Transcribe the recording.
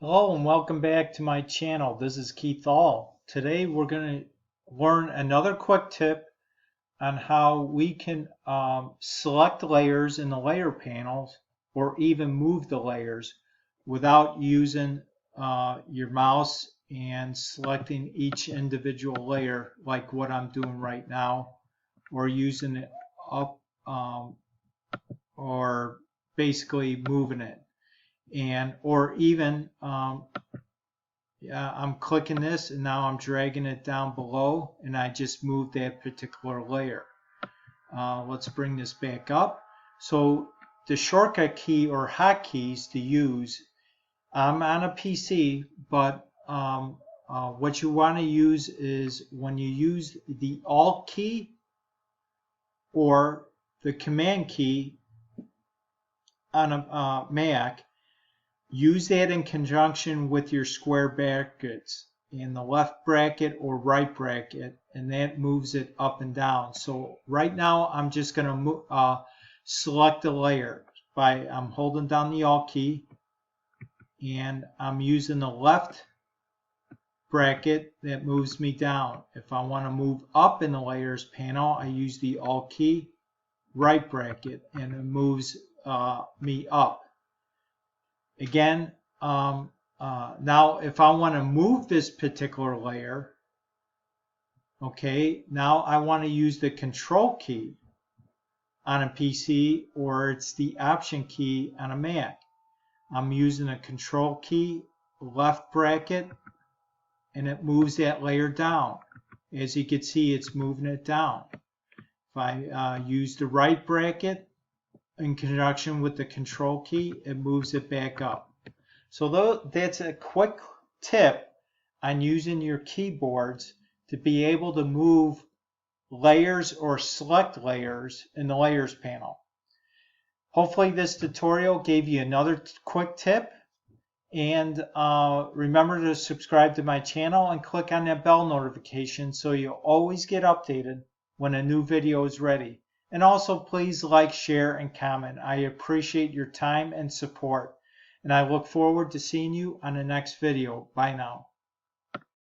Hello and welcome back to my channel. This is Keith All. Today we're going to learn another quick tip on how we can select layers in the layer panels or even move the layers without using your mouse and selecting each individual layer like what I'm doing right now, or using it up or basically moving it, and or even I'm clicking this and now I'm dragging it down below and I just moved that particular layer. Let's bring this back up. So the shortcut key or hotkeys to use, I'm on a PC, but what you want to use is when you use the Alt key or the Command key on a Mac, use that in conjunction with your square brackets in the left bracket or right bracket, and that moves it up and down. So right now I'm just going to select a layer I'm holding down the Alt key and I'm using the left bracket that moves me down. If I want to move up in the layers panel, I use the Alt key, right bracket, and it moves me up. Again, now if I want to move this particular layer, okay, now I want to use the Control key on a PC, or it's the Option key on a Mac. I'm using a Control key, left bracket, and it moves that layer down. As you can see, it's moving it down. If I use the right bracket in conjunction with the Control key, it moves it back up. So that's a quick tip on using your keyboards to be able to move layers or select layers in the layers panel. Hopefully this tutorial gave you another quick tip, and remember to subscribe to my channel and click on that bell notification so you'll always get updated when a new video is ready. And also please like, share, and comment. I appreciate your time and support. And I look forward to seeing you on the next video. Bye now.